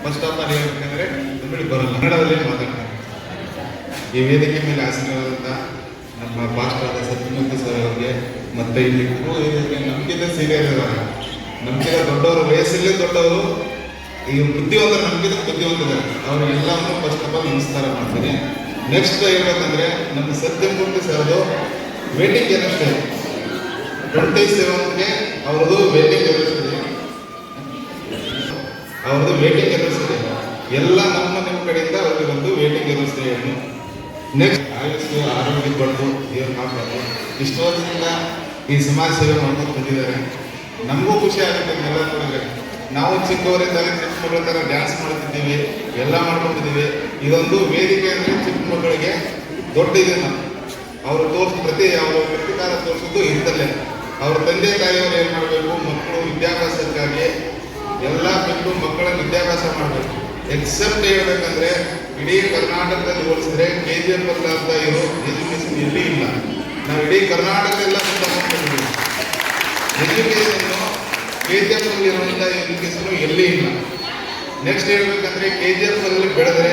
First of all ಹೇಳ್ಬೇಕಂದ್ರೆ ತಮಿಳು ಬರಲ್ಲ, ಕನ್ನಡದಲ್ಲೇ ಮಾತಾಡ್ತಾರೆ. ಈ ವೇದಿಕೆ ಮೇಲೆ ಆಸೀನರಾದಂಥ ನಮ್ಮ ಪಾಸ್ಟರ್ ಆದ ಸತ್ಯಮೂರ್ತಿ ಸರ್ ಅವರಿಗೆ ಮತ್ತು ಇಲ್ಲಿ ನಮ್ಗಿಂತ ಸೀನಿಯರ್ ಇದ್ದಾರೆ, ನಮ್ಗಿಂತ ದೊಡ್ಡವರು, ವಯಸ್ಸಲ್ಲೇ ದೊಡ್ಡವರು, ಈ ಬುದ್ಧಿವಂತರು ನಮ್ಗಿಂತ ಬುದ್ಧಿವಂತಿದ್ದಾರೆ. ಅವರಿಗೆಲ್ಲವನ್ನು ಫಸ್ಟ್ ಆಫ್ ಆಲ್ ನಮಸ್ಕಾರ ಮಾಡ್ತೀನಿ. ನೆಕ್ಸ್ಟ್ ಹೇಳ್ಬೇಕಂದ್ರೆ ನಮ್ಮ ಸತ್ಯಮೂರ್ತಿ ಸರ್ದು ವೇಟಿಂಗ್ ಏನಷ್ಟೇ 27ಗೆ ಅವ್ರದ್ದು ವೇಟಿಂಗ್ ಎನಿಸ್ತಿದೆ, ಅವ್ರದ್ದು ವೇಟಿಂಗ್ ಎನಿಸ್ತಿದೆ. ಎಲ್ಲ ನಿಮ್ಮ ಕಡೆಯಿಂದ ಅವ್ರಿಗೆ ಒಂದು ವೇಟಿಂಗ್ ಎನಿಸ್ತಿದೆ. ನೆಕ್ಸ್ಟ್ ಆಯುಷ್ಯ ಆರೋಗ್ಯ ಕೊಟ್ಟು ದೇವ್ರು ಕಾಪಾಡು. ಇಷ್ಟು ವರ್ಷದಿಂದ ಈ ಸಮಾಜ ಸೇವೆ ಮಾಡ್ಕೊಂಡು ಬಂದಿದ್ದಾರೆ. ನಮಗೂ ಖುಷಿ ಆಗುತ್ತೆ ಎಲ್ಲ ನೋಡಿದ್ರೆ. ನಾವು ಚಿಕ್ಕವರಿದ್ದಾಗ ಚಿಕ್ಕ ಮಕ್ಕಳ ಥರ ಡ್ಯಾನ್ಸ್ ಮಾಡ್ತಿದ್ದೀವಿ, ಎಲ್ಲ ಮಾಡ್ಕೊಂಡಿದ್ದೀವಿ. ಇದೊಂದು ವೇದಿಕೆ ಅಂದರೆ ಚಿಕ್ಕ ಮಕ್ಕಳಿಗೆ ದೊಡ್ಡ ಇದನ್ನು ಅವರು ಪ್ರತಿ ಪ್ರತಿಕಾರ ತೋರಿಸೋದು ಇಂಥಲ್ಲೇ. ಅವ್ರ ತಂದೆ ತಾಯಿಯವರು ಏನು ಮಾಡಬೇಕು, ಮಕ್ಕಳು ವಿದ್ಯಾಭ್ಯಾಸಕ್ಕಾಗಿ ಎಲ್ಲ ಬಿಟ್ಟು ಮಕ್ಕಳ ವಿದ್ಯಾಭ್ಯಾಸ ಮಾಡಬೇಕು. ಎಕ್ಸೆಪ್ಟ್ ಹೇಳ್ಬೇಕಂದ್ರೆ ಇಡೀ ಕರ್ನಾಟಕದಲ್ಲಿ ಹೋಲಿಸಿದ್ರೆ KGF ಅಂತ ಇರೋ ಎಜುಕೇಶನ್ ಎಲ್ಲಿ ಇಲ್ಲ. ನಾವು ಇಡೀ ಕರ್ನಾಟಕದೆಲ್ಲ ತಗೊಂಡಿದ್ದೀವಿ. ಎಜುಕೇಶನ್ನು KGF ಇರುವಂಥ ಎಜುಕೇಶನು ಎಲ್ಲಿ ಇಲ್ಲ. ನೆಕ್ಸ್ಟ್ ಹೇಳ್ಬೇಕಂದ್ರೆ KGF ಅಲ್ಲಿ ಬೆಳೆದ್ರೆ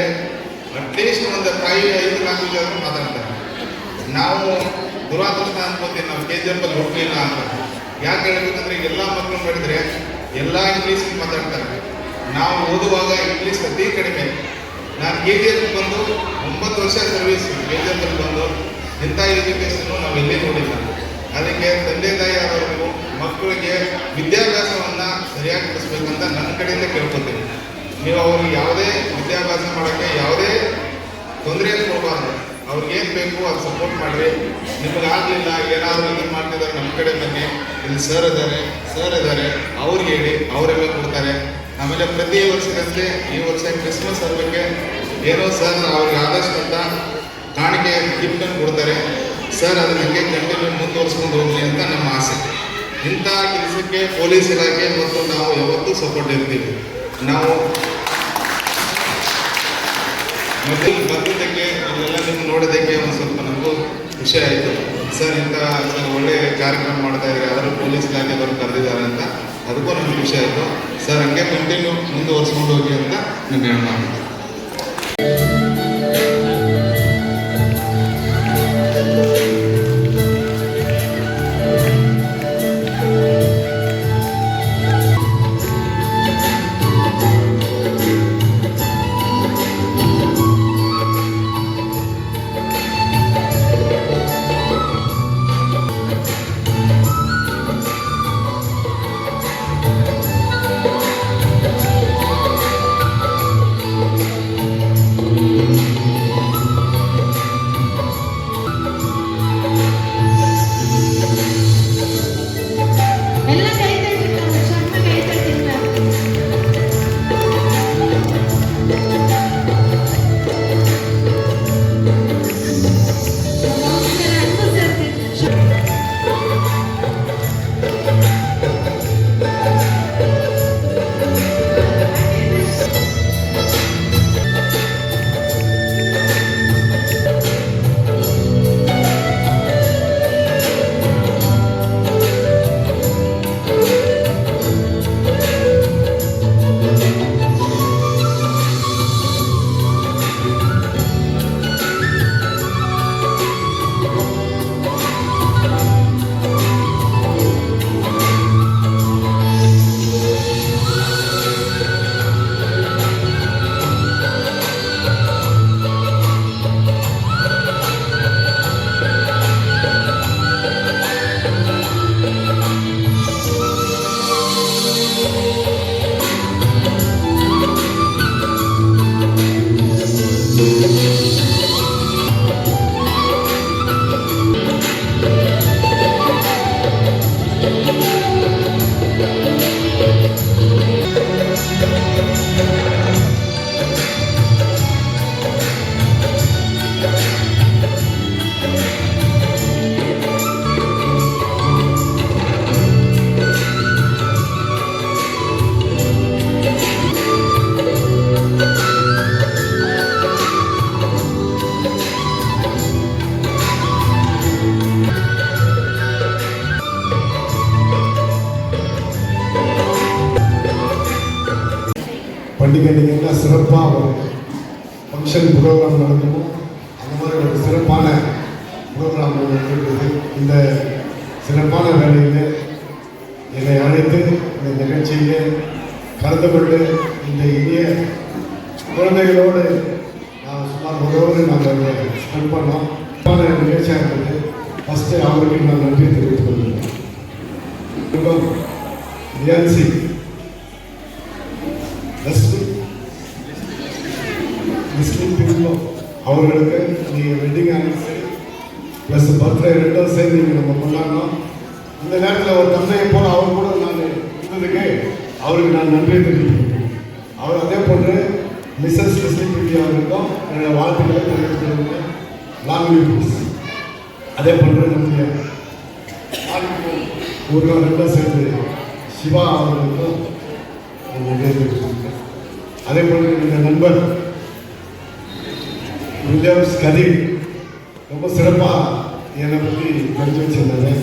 ಅಟ್ಲೀಸ್ಟ್ ಒಂದು 5 ಲ್ಯಾಂಗ್ವೇಜ್ ಆದರೂ ಮಾತಾಡ್ತಾರೆ. ನಾವು ದುರಾದೃಷ್ಟ ಅನ್ಕೋತೀವಿ, ನಾವು KGF ಅಲ್ಲಿ ಹೋಗ್ಲಿಲ್ಲ ಅಂತ. ಯಾಕೆ ಹೇಳ್ಬೇಕಂದ್ರೆ ಎಲ್ಲ ಮಕ್ಕಳು ಮಾಡಿದ್ರೆ ಎಲ್ಲ ಇಂಗ್ಲೀಷ್ ಮಾತಾಡ್ತಾರೆ. ನಾವು ಓದುವಾಗ ಇಂಗ್ಲೀಷ್ ಅತಿ ಕಡಿಮೆ. ನಾನು KGF ಬಂದು 9 ವರ್ಷ ಸರ್ವಿಸ್, KGF ಅಲ್ಲಿ ಬಂದು ಇಂಥ ಎಜುಕೇಶನ್ನು ನಾವು ಎಲ್ಲಿ ನೋಡಿಲ್ಲ. ಅದಕ್ಕೆ ತಂದೆ ತಾಯಿ ಆದವರು ಮಕ್ಕಳಿಗೆ ವಿದ್ಯಾಭ್ಯಾಸವನ್ನು ಸರಿಯಾಗಿ ಕೊಡಿಸ್ಬೇಕಂತ ನನ್ನ ಕಡೆಯಿಂದ ಕೇಳ್ಕೊತೀನಿ. ನೀವು ಅವ್ರಿಗೆ ಯಾವುದೇ ವಿದ್ಯಾಭ್ಯಾಸ ಮಾಡೋಕ್ಕೆ ಯಾವುದೇ ತೊಂದರೆ ಕೊಡಬಾರ್ದು. ಅವ್ರಿಗೆ ಏನು ಬೇಕು ಅದು ಸಪೋರ್ಟ್ ಮಾಡಿರಿ. ನಿಮಗಾಗಲಿಲ್ಲ, ಏನಾದರೂ ಇದನ್ನು ಮಾಡ್ತಿದ್ದಾರೆ, ನಮ್ಮ ಕಡೆ ಬನ್ನಿ, ಇಲ್ಲಿ ಸರ್ ಇದ್ದಾರೆ, ಅವ್ರಿಗೆ ಹೇಳಿ, ಅವರೆಲ್ಲ ಕೊಡ್ತಾರೆ. ಆಮೇಲೆ ಪ್ರತಿ ವರ್ಷದಂತೆ ಈ ವರ್ಷ ಕ್ರಿಸ್ಮಸ್ ಹಬ್ಬಕ್ಕೆ ಏನೋ ಸರ್ ಅವ್ರಿಗೆ ಆದಷ್ಟು ಅಂತ ಕಾಣಿಕೆ ಗಿಫ್ಟನ್ನು ಕೊಡ್ತಾರೆ. ಸರ್ ಅದಕ್ಕೆ ಕಂಟಿನ್ಯೂ ಮುಂದುವರ್ಸ್ಕೊಂಡು ಹೋಗಲಿ ಅಂತ ನಮ್ಮ ಆಸೆ. ಇಂಥ ಕೆಲಸಕ್ಕೆ ಪೊಲೀಸ್ ಇಲಾಖೆ ಮತ್ತು ನಾವು ಯಾವತ್ತೂ ಸಪೋರ್ಟ್ ಇರ್ತೀವಿ. ನಾವು ಮತ್ತೆ ಬಂದಿದ್ದಕ್ಕೆ ಇಲ್ಲೆಲ್ಲ ನಿಮ್ಗೆ ನೋಡೋದಕ್ಕೆ ಒಂದು ಸ್ವಲ್ಪ ನಮಗೂ ಖುಷಿ ಆಯಿತು. ಸರ್ ಇಂಥ ಒಳ್ಳೆಯ ಕಾರ್ಯಕ್ರಮ ಮಾಡ್ತಾ ಇದ್ದಾರೆ, ಅದರ ಪೊಲೀಸ್ ಇಲಾಖೆದವರು ಕರೆದಿದ್ದಾರೆ ಅಂತ, ಅದಕ್ಕೂ ನಮ್ಗೆ ಖುಷಿ ಆಯಿತು. ಸರ್ ಹಂಗೆ ಕಂಟಿನ್ಯೂ ಮುಂದುವರ್ಸ್ಕೊಂಡು ಹೋಗಿ ಅಂತ ನಾನು ಹೇಳೋಣ. நீங்கள் என்ன சிறப்பாக ஒரு ஃபங்க்ஷன் ப்ரோக்ராம் நடக்கணும், அந்த மாதிரி ஒரு சிறப்பான ப்ரோக்ராம் நடக்கிறது. இந்த சிறப்பான வேலையில் என்னை அழைத்து இந்த நிகழ்ச்சியிலே கலந்து கொண்டு இந்த இனிய குழந்தைகளோடு நான் சுமார் ஒரு ஹவர் நாங்கள் ஸ்பெண்ட் பண்ணோம். நிகழ்ச்சியாக இருந்தது. ஃபஸ்ட்டு அவருக்கு நான் நன்றி தெரிவித்துக் கொள்கிறேன். ரியான்சி முஸ்லீம் பிரிவும் அவர்களுக்கு நீங்கள் வெட்டிங் ஆனிவர்சரி ப்ளஸ் பர்த்டே ரெண்டும் சேர்ந்து நீங்கள் நம்ம கொண்டாடணும். இந்த நேரத்தில் ஒரு தந்தையை போல அவர் கூட நான் இருந்ததுக்கு அவருக்கு நான் நன்றி தெரிவித்துக்கிறேன். அவர் அதே போன்று மிஸ்ஸஸ் முஸ்லீம் பிரிவி அவர்களுக்கும் என்னுடைய வாழ்த்துக்களை தெரிவித்துக் கொள்கிறேன். Long leaves. அதே போன்று நம்முடைய ஊர்கள் ரெண்டும் சேர்ந்து சிவா அவர்களுக்கும் நன்றி தெரிவித்துக்கிறேன். அதே போன்று என்னுடைய நண்பர் வில்லியம்ஸ் கதீர் ரொம்ப சிறப்பாக என்னை பற்றி தெரிஞ்சு வச்சிருந்தாரு.